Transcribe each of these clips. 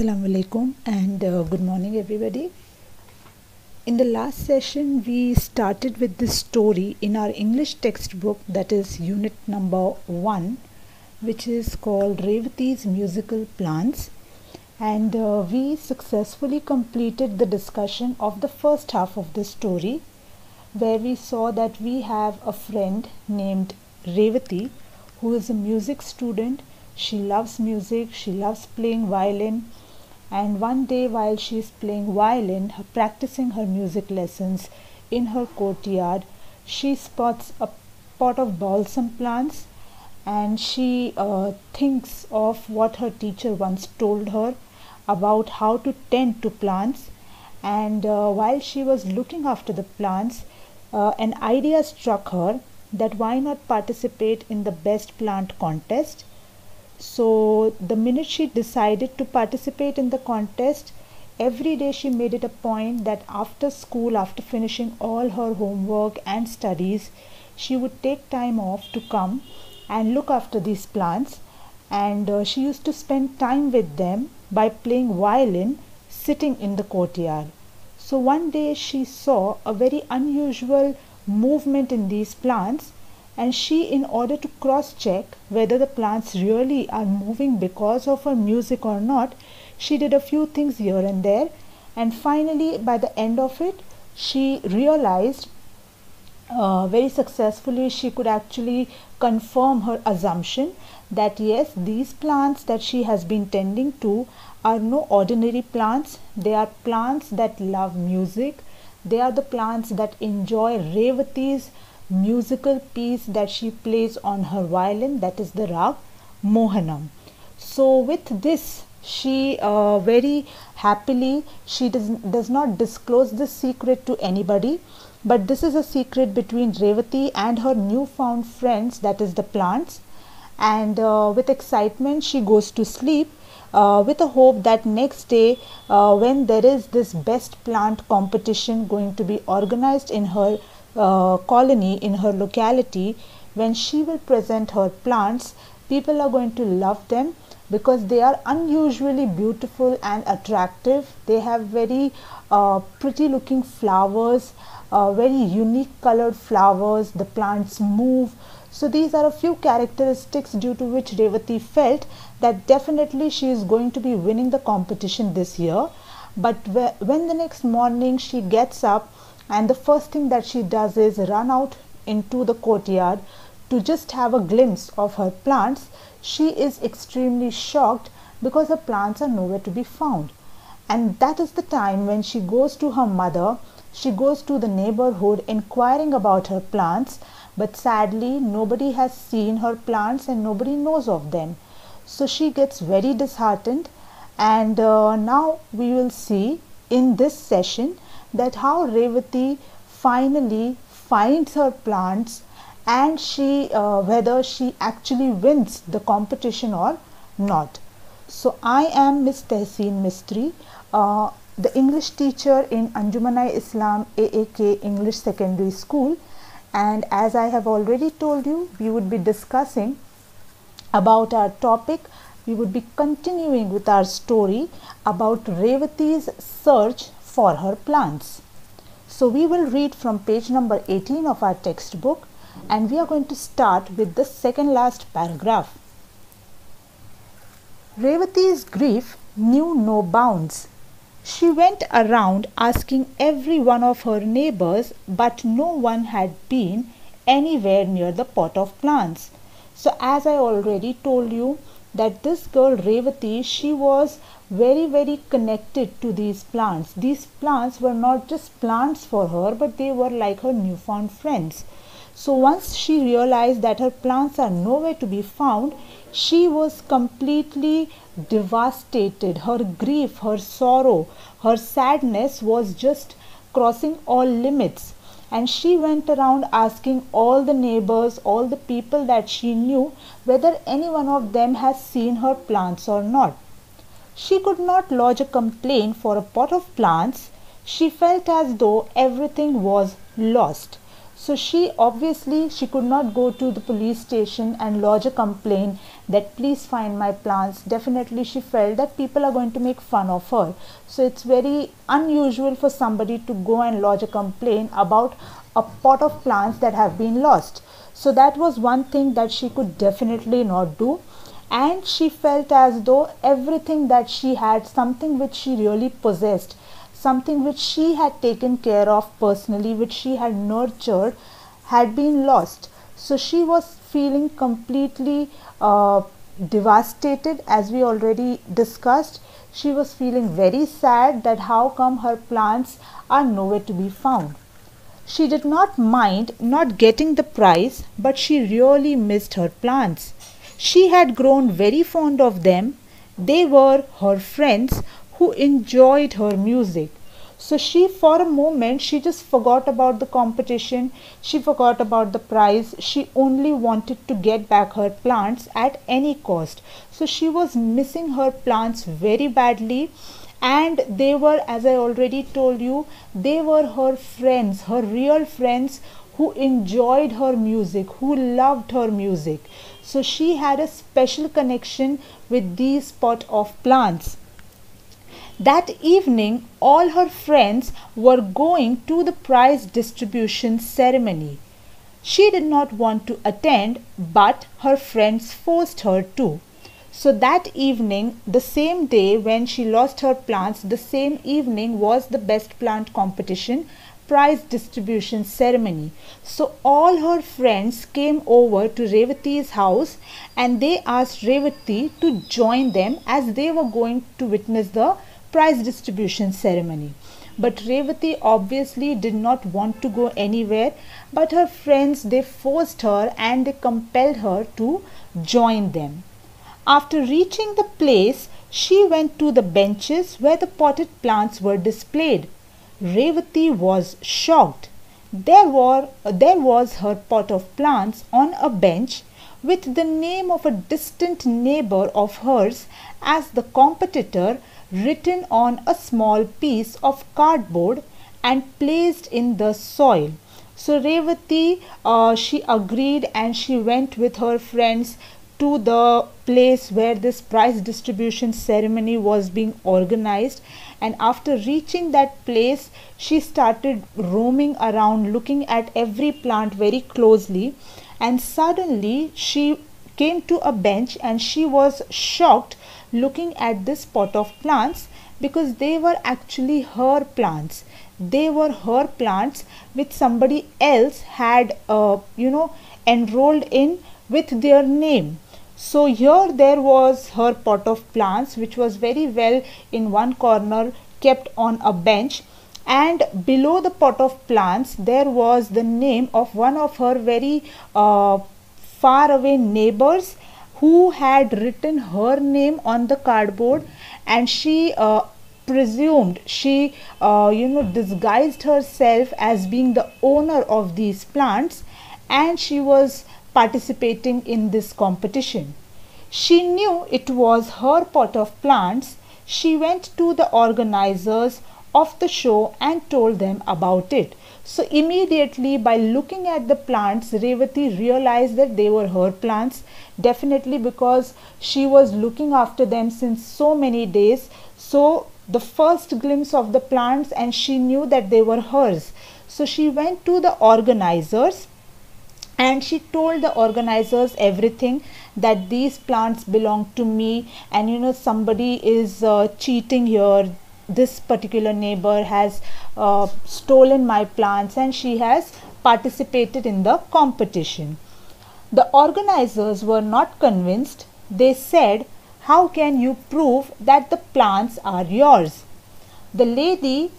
Assalamu alaikum and good morning everybody. In the last session we started with this story in our English textbook, that is unit number 1, which is called Ravathi's Musical Plants, and we successfully completed the discussion of the first half of the story, where we saw that we have a friend named Ravathi who is a music student. She loves music, she loves playing violin, and one day while she is playing violin, practicing her music lessons in her courtyard, she spots a pot of balsam plants, and she thinks of what her teacher once told her about how to tend to plants. And while she was looking after the plants, an idea struck her that why not participate in the best plant contest. So the minute she decided to participate in the contest, every day she made it a point that after school, after finishing all her homework and studies, she would take time off to come and look after these plants, and she used to spend time with them by playing violin sitting in the courtyard. So one day she saw a very unusual movement in these plants, and she, in order to cross check whether the plants really are moving because of her music or not, she did a few things here and there, and finally by the end of it she realized very successfully, she could actually confirm her assumption that yes, these plants that she has been tending to are no ordinary plants. They are plants that love music. They are the plants that enjoy Ravathi's musical piece that she plays on her violin, that is the rag Mohanam. So with this, she very happily, she does not disclose this secret to anybody, but this is a secret between Ravathi and her newfound friends, that is the plants. And with excitement she goes to sleep with a hope that next day, when there is this best plant competition going to be organized in her colony, in her locality, when she will present her plants, people are going to love them because they are unusually beautiful and attractive. They have very pretty looking flowers, very unique colored flowers. The plants move. So these are a few characteristics due to which Ravathi felt that definitely she is going to be winning the competition this year. But when the next morning she gets up, and the first thing that she does is run out into the courtyard to just have a glimpse of her plants, she is extremely shocked because her plants are nowhere to be found. And that is the time when she goes to her mother. She goes to the neighborhood inquiring about her plants, but sadly nobody has seen her plants and nobody knows of them. So she gets very disheartened, and now we will see in this session that how Ravathi finally finds her plants, and she whether she actually wins the competition or not. So I am Miss Tehseen Mistry, the English teacher in Anjuman-e-Islam A.A.K English Secondary School, and as I have already told you, we would be discussing about our topic. We would be continuing with our story about Ravathi's search for her plants. So we will read from page number 18 of our textbook, and we are going to start with the second last paragraph. Ravathi's grief knew no bounds. She went around asking every one of her neighbors, but no one had been anywhere near the pot of plants. So as I already told you, that this girl Ravathi, she was very connected to these plants. These plants were not just plants for her, but they were like her newfound friends. So once she realized that her plants are nowhere to be found, she was completely devastated. Her grief, her sorrow, her sadness was just crossing all limits. And she went around asking all the neighbors, all the people that she knew, whether any one of them has seen her plants or not. She could not lodge a complaint for a pot of plants. She felt as though everything was lost. So she could not go to the police station and lodge a complaint that please find my plants, definitely she felt that people are going to make fun of her. So it's very unusual for somebody to go and lodge a complaint about a pot of plants that have been lost. So that was one thing that she could definitely not do. And she felt as though everything that she had, something which she really possessed, something which she had taken care of personally, which she had nurtured, had been lost. So she was feeling completely devastated, as we already discussed. She was feeling very sad that how come her plants are nowhere to be found. She did not mind not getting the prize, but she really missed her plants. She had grown very fond of them. They were her friends who enjoyed her music. So she, for a moment, she just forgot about the competition. She forgot about the prize. She only wanted to get back her plants at any cost. So she was missing her plants very badly. And they were, as I already told you, they were her friends, her real friends who enjoyed her music, who loved her music. So she had a special connection with these pot of plants. That evening, all her friends were going to the prize distribution ceremony. She did not want to attend, but her friends forced her to. So that evening, the same day when she lost her plants, the same evening was the best plant competition prize distribution ceremony. So all her friends came over to Revathi's house and they asked Ravathi to join them as they were going to witness the prize distribution ceremony. But Ravathi obviously did not want to go anywhere, but her friends, they forced her and they compelled her to join them. After reaching the place, she went to the benches where the potted plants were displayed. Ravathi was shocked. There was her pot of plants on a bench with the name of a distant neighbor of hers as the competitor written on a small piece of cardboard and placed in the soil. So Ravathi, she agreed and she went with her friends to the place where this prize distribution ceremony was being organized, and after reaching that place she started roaming around looking at every plant very closely, and suddenly she came to a bench and she was shocked looking at this pot of plants because they were actually her plants. They were her plants which somebody else had enrolled in with their name. So here there was her pot of plants which was very well in one corner kept on a bench, and below the pot of plants there was the name of one of her very far away neighbors who had written her name on the cardboard, and she presumed, she disguised herself as being the owner of these plants, and she was participating in this competition. She knew it was her pot of plants. She went to the organizers of the show and told them about it. So immediately by looking at the plants, Ravathi realized that they were her plants, definitely because she was looking after them since so many days. So the first glimpse of the plants and she knew that they were hers. So she went to the organizers and she told the organizers everything, that these plants belong to me, and somebody is cheating here. This particular neighbor has stolen my plants and she has participated in the competition. The organizers were not convinced. They said, "How can you prove that the plants are yours? The lady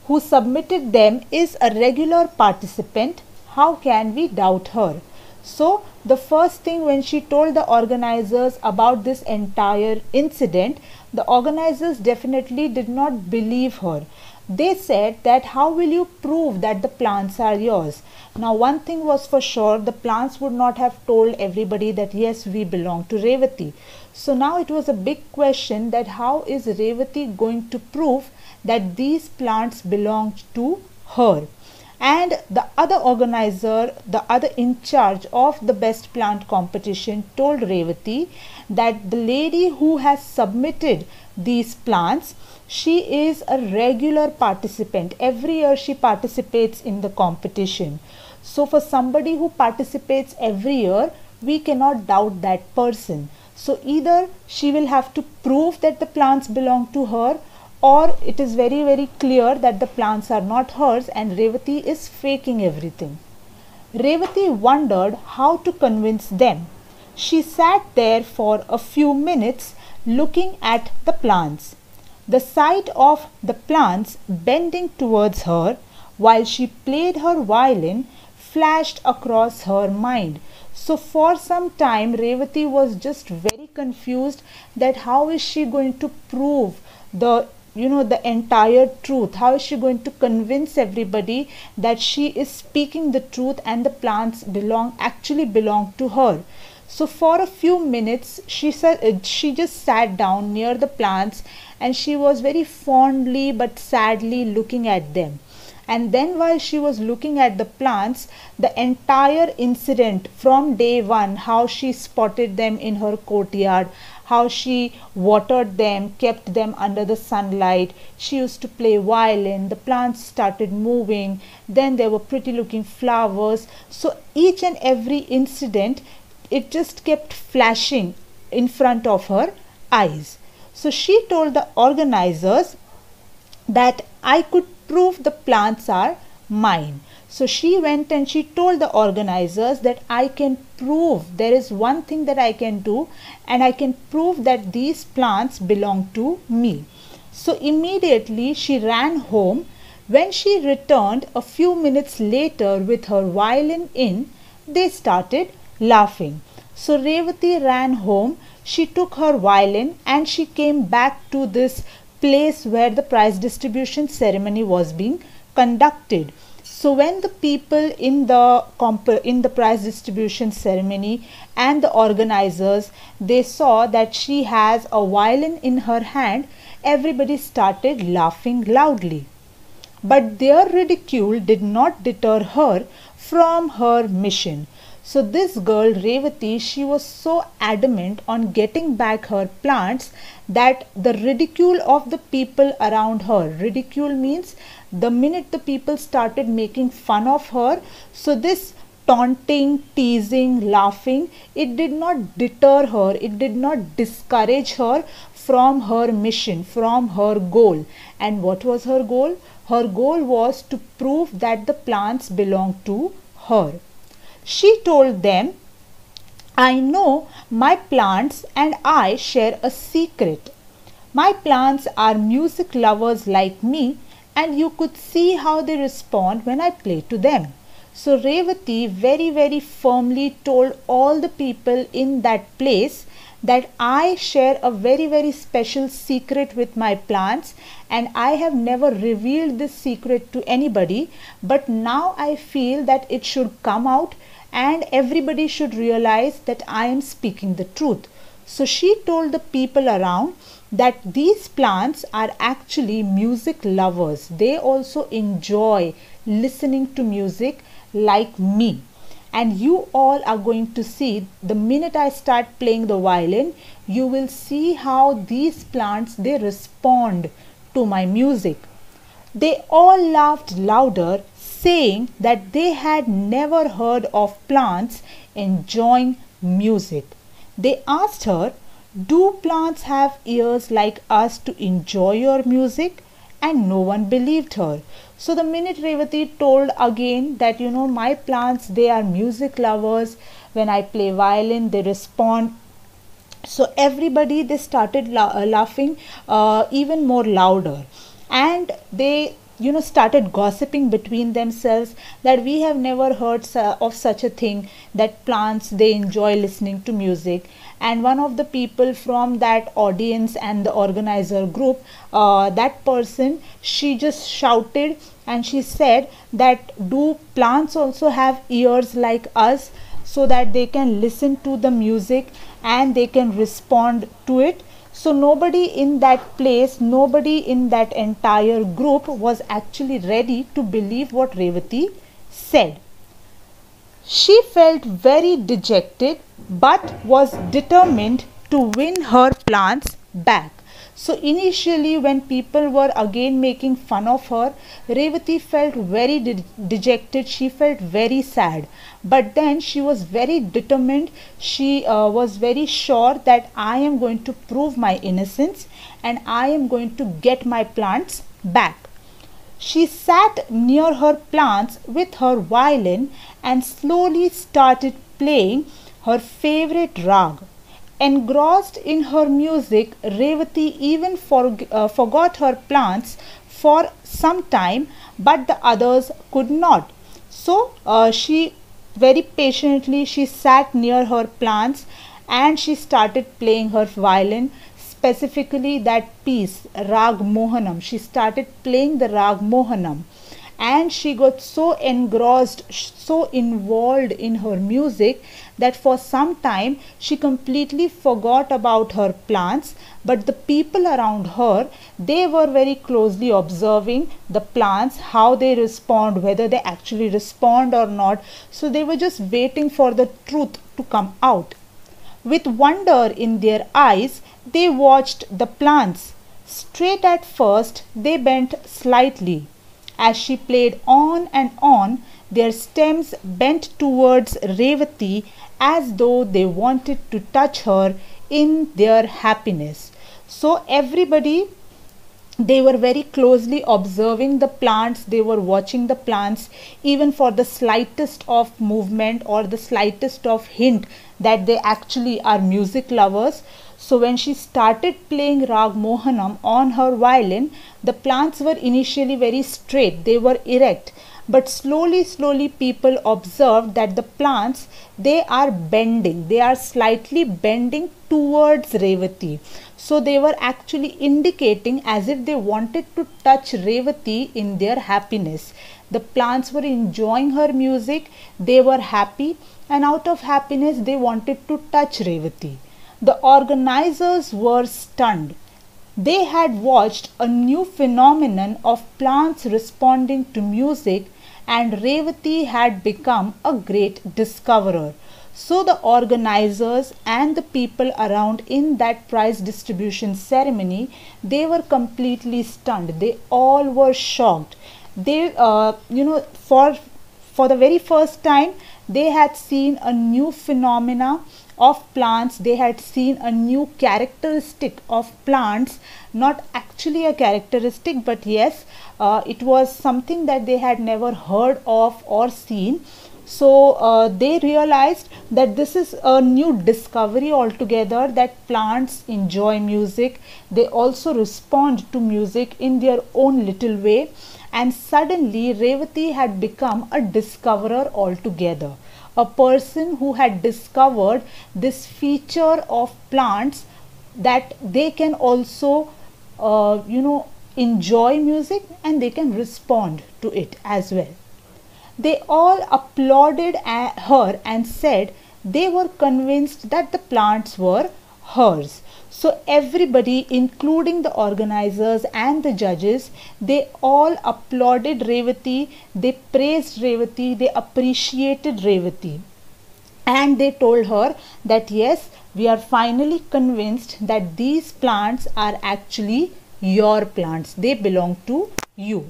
who submitted them is a regular participant. How can we doubt her?" So the first thing, when she told the organizers about this entire incident, the organizers definitely did not believe her. They said that how will you prove that the plants are yours? Now one thing was for sure, the plants would not have told everybody that yes, we belong to Ravathi. So now it was a big question that how is Ravathi going to prove that these plants belong to her? And the other organizer, the other in charge of the best plant competition, told Ravathi that the lady who has submitted these plants, she is a regular participant. Every year she participates in the competition. So for somebody who participates every year, we cannot doubt that person. So either she will have to prove that the plants belong to her, or it is very clear that the plants are not hers and Ravathi is faking everything. Ravathi wondered how to convince them. She sat there for a few minutes looking at the plants. The sight of the plants bending towards her while she played her violin flashed across her mind. So for some time Ravathi was just very confused that how is she going to prove the the entire truth. How is she going to convince everybody that she is speaking the truth and the plants actually belong to her? So for a few minutes she just sat down near the plants and she was very fondly but sadly looking at them. And then while she was looking at the plants, the entire incident from day one, how she spotted them in her courtyard, how she watered them, kept them under the sunlight, she used to play violin, the plants started moving, then there were pretty looking flowers. So each and every incident, it just kept flashing in front of her eyes. So she told the organizers that I could prove the plants are mine. So she went and she told the organizers that I can prove, there is one thing that I can do, and I can prove that these plants belong to me. So immediately she ran home. When she returned a few minutes later with her violin in, they started laughing. So Ravathi ran home, she took her violin and she came back to this place where the prize distribution ceremony was being conducted. So when the people in the prize distribution ceremony and the organizers, they saw that she has a violin in her hand, everybody started laughing loudly. But their ridicule did not deter her from her mission. So this girl Ravathi, she was so adamant on getting back her plants that the ridicule of the people around her, ridicule means the minute the people started making fun of her, so this taunting, teasing, laughing, it did not deter her, it did not discourage her from her mission, from her goal. And what was her goal? Her goal was to prove that the plants belonged to her. She told them, I know my plants and I share a secret. My plants are music lovers like me, and you could see how they respond when I play to them. So Ravathi very firmly told all the people in that place that I share a very special secret with my plants, and I have never revealed this secret to anybody, but now I feel that it should come out and everybody should realize that I am speaking the truth. So she told the people around that these plants are actually music lovers. They also enjoy listening to music like me. And you all are going to see, the minute I start playing the violin, you will see how these plants, they respond to my music. They all laughed louder, saying that they had never heard of plants enjoying music. They asked her, do plants have ears like us to enjoy your music? And no one believed her. So the minute Ravathi told again that my plants, they are music lovers, when I play violin they respond, so everybody, they started laughing even more louder, and they started gossiping between themselves that we have never heard of such a thing, that plants, they enjoy listening to music. And one of the people from that audience and the organizer group, that person, she just shouted and she said that do plants also have ears like us, so that they can listen to the music and they can respond to it? So nobody in that place, nobody in that entire group was actually ready to believe what Ravathi said. She felt very dejected but was determined to win her plants back. So initially, when people were again making fun of her, Ravathi felt very dejected. She felt very sad. But then she was very determined. She was very sure that I am going to prove my innocence and I am going to get my plants back. She sat near her plants with her violin and slowly started playing her favorite rag. Engrossed in her music, Ravathi even forgot her plants for some time, but the others could not. So she very patiently she sat near her plants and she started playing her violin, specifically that piece Rag Mohanam. She started playing the Rag Mohanam and she got so engrossed, so involved in her music that for some time she completely forgot about her plants. But the people around her, they were very closely observing the plants, how they respond, whether they actually respond or not. So they were just waiting for the truth to come out. With wonder in their eyes, they watched the plants. Straight at first, they bent slightly. As she played on and on, their stems bent towards Ravathi as though they wanted to touch her in their happiness. So everybody, they were very closely observing the plants, they were watching the plants even for the slightest of movement or the slightest of hint that they actually are music lovers. So when she started playing Rag Mohanam on her violin, the plants were initially very straight, they were erect. But slowly people observed that the plants, they are bending, they are slightly bending towards Ravathi. So they were actually indicating as if they wanted to touch Ravathi in their happiness. The plants were enjoying her music, they were happy, and out of happiness they wanted to touch Ravathi. The organizers were stunned. They had watched a new phenomenon of plants responding to music, and Ravathi had become a great discoverer. So the organizers and the people around in that prize distribution ceremony, they were completely stunned. They all were shocked. They, for the very first time, they had seen a new phenomena of plants. They had seen a new characteristic of plants, not actually a characteristic, but yes, it was something that they had never heard of or seen. So they realized that this is a new discovery altogether, that plants enjoy music, they also respond to music in their own little way, and suddenly Ravathi had become a discoverer altogether, a person who had discovered this feature of plants, that they can also enjoy music and they can respond to it as well. They all applauded her and said they were convinced that the plants were hers. So everybody, including the organizers and the judges, they all applauded Ravathi, they praised Ravathi, they appreciated Ravathi. And they told her that yes, we are finally convinced that these plants are actually your plants, they belong to you.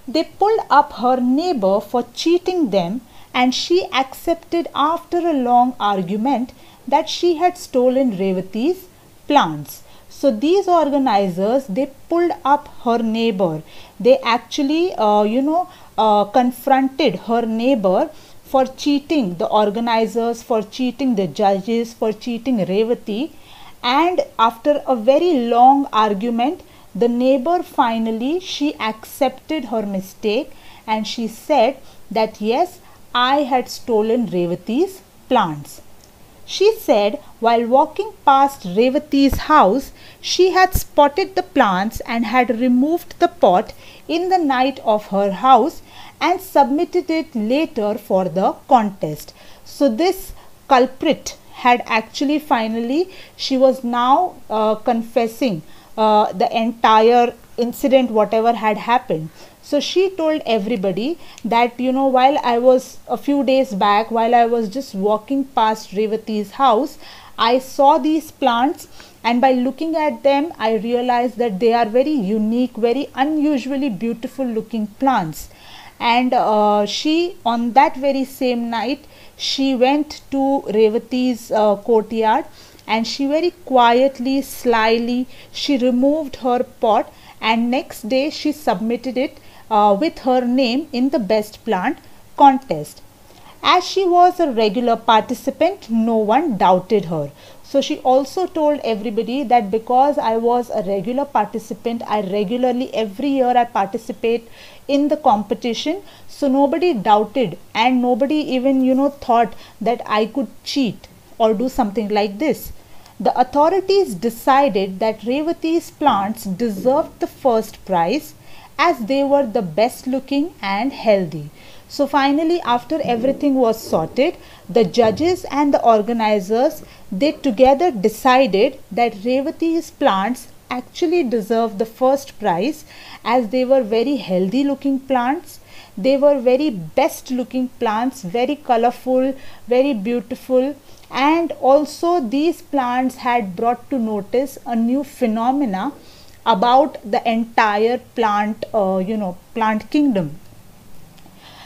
They pulled up her neighbor for cheating them, and she accepted after a long argument that she had stolen Ravathi's plants. So these organizers, they pulled up her neighbor. They actually confronted her neighbor for cheating the organizers, for cheating the judges, for cheating Ravathi. And after a very long argument, the neighbor finally, she accepted her mistake and she said that yes, I had stolen Ravathi's plants. She said while walking past Ravathi's house, she had spotted the plants and had removed the pot in the night of her house and submitted it later for the contest. So this culprit had actually finally, she was now confessing the entire incident, whatever had happened. So she told everybody that, while I was a few days back, while I was just walking past Revathi's house, I saw these plants, and by looking at them, I realized that they are very unique, very unusually beautiful looking plants. And she, on that very same night, she went to Revathi's courtyard, and she very quietly, slyly, she removed her pot, and next day she submitted it with her name in the best plant contest. As she was a regular participant, no one doubted her. So she also told everybody that because I was a regular participant, I regularly, every year I participate in the competition. So nobody doubted, and nobody even, thought that I could cheat or do something like this. The authorities decided that Revathi's plants deserved the first prize, as they were the best looking and healthy. So finally, after everything was sorted, the judges and the organizers, they together decided that Revathi's plants actually deserved the first prize, as they were very healthy looking plants. They were very best looking plants, very colorful, very beautiful, and also these plants had brought to notice a new phenomena about the entire plant plant kingdom.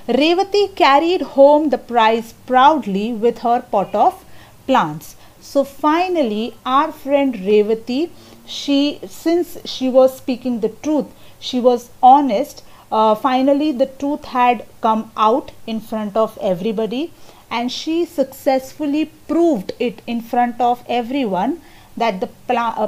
Ravathi carried home the prize proudly with her pot of plants. So finally, our friend Ravathi, since she was speaking the truth, she was honest. Finally, the truth had come out in front of everybody, and she successfully proved it in front of everyone that the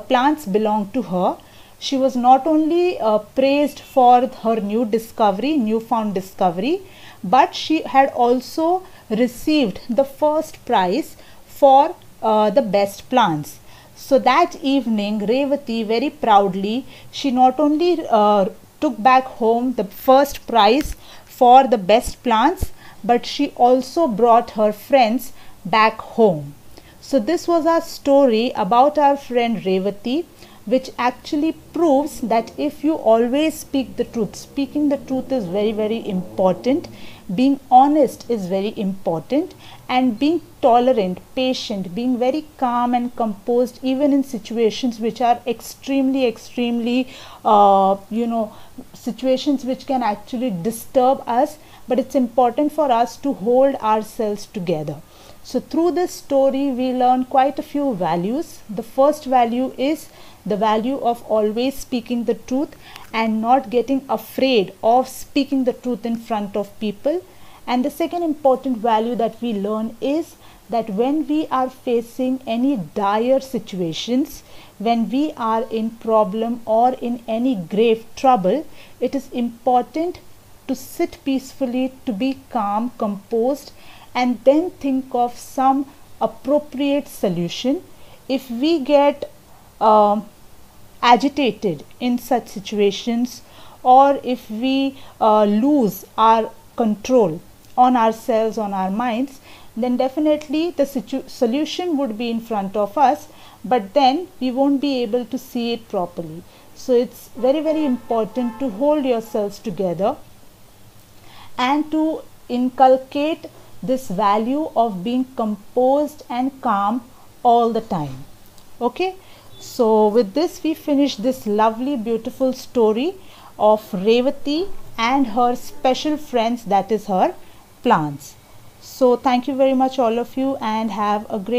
plants belonged to her. She was not only praised for her newfound discovery, but she had also received the first prize for the best plants. So that evening, Ravathi very proudly, she not only took back home the first prize for the best plants, but she also brought her friends back home. So this was our story about our friend Ravathi, which actually proves that if you always speak the truth, speaking the truth is very, very important. Being honest is very important, and being tolerant, patient, being very calm and composed even in situations which are extremely situations which can actually disturb us, but it's important for us to hold ourselves together. So through this story we learn quite a few values. The first value is the value of always speaking the truth and not getting afraid of speaking the truth in front of people. And the second important value that we learn is that when we are facing any dire situations, when we are in problem or in any grave trouble, it is important to sit peacefully, to be calm, composed, and then think of some appropriate solution. If we get agitated in such situations, or if we lose our control on ourselves, on our minds, then definitely the solution would be in front of us, but then we won't be able to see it properly. So it's very, very important to hold yourselves together and to inculcate this value of being composed and calm all the time. Okay, so with this we finish this lovely beautiful story of Ravathi and her special friends, that is her plants. So thank you very much all of you, and have a great